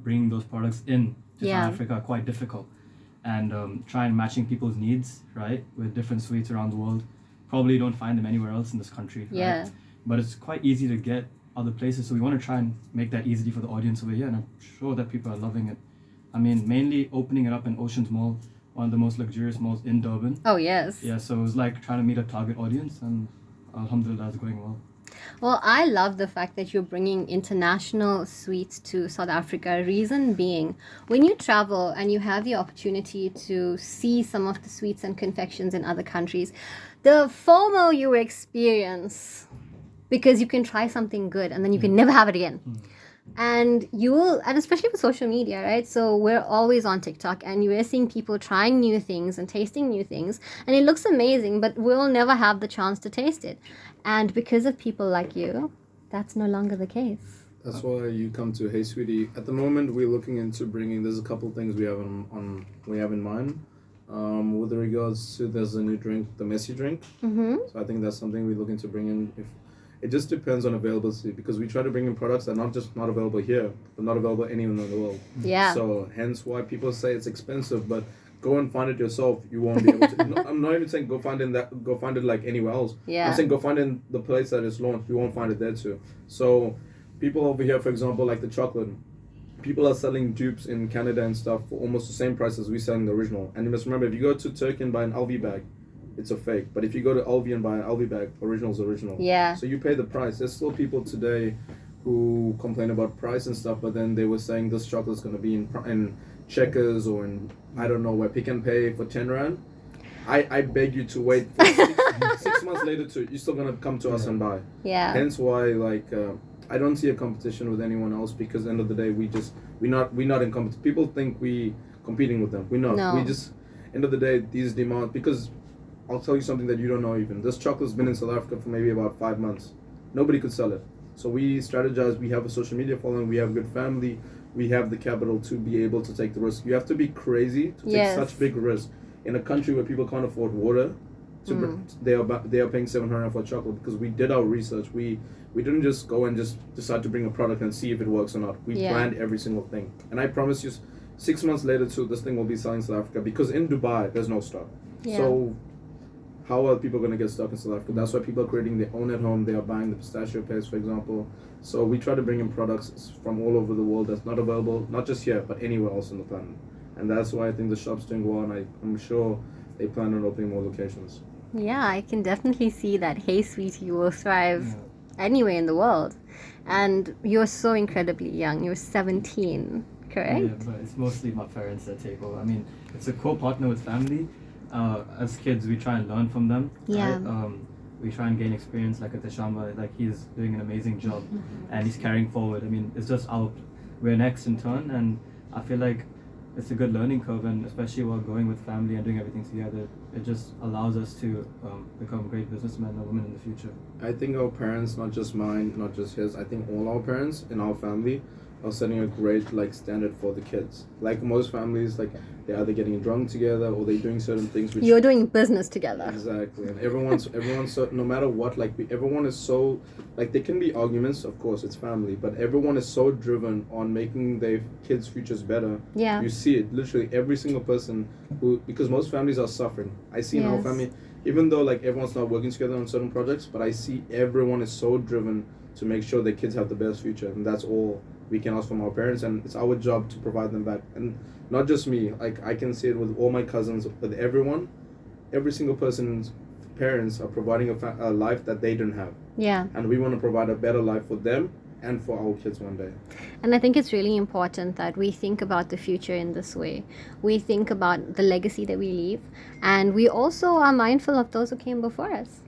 bringing those products in to Yeah. South Africa are quite difficult. And try and matching people's needs, right, with different sweets around the world. Probably don't find them anywhere else in this country, right? Yeah. But it's quite easy to get other places, so we want to try and make that easy for the audience over here, and I'm sure that people are loving it. I mean, mainly opening it up in Oceans Mall, one of the most luxurious malls in Durban. Oh, yes. Yeah, so it was like trying to meet a target audience, and alhamdulillah, it's going well. Well, I love the fact that you're bringing international sweets to South Africa. Reason being, when you travel and you have the opportunity to see some of the sweets and confections in other countries, the FOMO you experience, because you can try something good and then you can never have it again. And you will, and especially with social media, right? So we're always on TikTok and we're seeing people trying new things and tasting new things, and it looks amazing, but we'll never have the chance to taste it. And because of people like you, that's no longer the case. That's why you come to Hey Sweetie. At the moment, we're looking into bringing. There's a couple things we have we have in mind. With regards to, there's a new drink, the Messi drink. Mm-hmm. So I think that's something we're looking to bring in. If it just depends on availability, because we try to bring in products that are not available here, but not available anywhere in the world. Yeah. So hence why people say it's expensive, but go and find it yourself. You won't be able to. No, I'm not even saying go find it like anywhere else. Yeah. I'm saying go find it in the place that it's launched. You won't find it there too. So people over here, for example, like the chocolate, people are selling dupes in Canada and stuff for almost the same price as we selling the original. And you must remember, if you go to Turkey and buy an LV bag, it's a fake. But if you go to LV and buy an LV bag, original's original. Yeah. So you pay the price. There's still people today who complain about price and stuff, but then they were saying this chocolate's going to be in Checkers or in, I don't know where, Pick and Pay for 10 Rand. I beg you to wait for 6 months later you're still going to come to us and buy. Yeah. Hence why, I don't see a competition with anyone else, because at the end of the day, we're not in competition. People think we competing with them. We're not. No. We just, end of the day, these demand, because I'll tell you something that you don't know even. This chocolate's been in South Africa for maybe about 5 months. Nobody could sell it. So we strategize, we have a social media following, we have good family, we have the capital to be able to take the risk. You have to be crazy to take such big risk in a country where people can't afford water. They are paying 700 for chocolate, because we did our research. We didn't just go and just decide to bring a product and see if it works or not. We planned every single thing. And I promise you, 6 months later too, this thing will be selling in South Africa, because in Dubai, there's no stock. Yeah. So how are people going to get stuck in South Africa? That's why people are creating their own at home. They are buying the pistachio paste, for example. So we try to bring in products from all over the world that's not available, not just here, but anywhere else on the planet. And that's why I think the shop's doing well, and I'm sure they plan on opening more locations. Yeah, I can definitely see that Hey Sweetie will thrive anywhere in the world. And you're so incredibly young. You're 17, correct? Yeah, but it's mostly my parents that take over. I mean, it's a co-partner with family. As kids, we try and learn from them. Yeah. Right? We try and gain experience, like at Tashamba, like he's doing an amazing job and he's carrying forward. I mean, it's just we're next in turn, and I feel like it's a good learning curve, and especially while going with family and doing everything together, it just allows us to become great businessmen and women in the future. I think our parents, not just mine, not just his, I think all our parents in our family are setting a great standard for the kids. Like most families, they're either getting drunk together or they're doing certain things which You're doing business together. Exactly. And everyone's so, no matter what, everyone is so, there can be arguments, of course, it's family, but everyone is so driven on making their kids' futures better. Yeah. You see it, literally every single person because most families are suffering. I see in our Yes. family, even though everyone's not working together on certain projects, but I see everyone is so driven to make sure their kids have the best future, and that's all we can ask from our parents, and it's our job to provide them back. And not just me, I can see it with all my cousins, with everyone. Every single person's parents are providing a life that they didn't have, Yeah. and we want to provide a better life for them and for our kids one day. And I think it's really important that we think about the future in this way. We think about the legacy that we leave, and we also are mindful of those who came before us.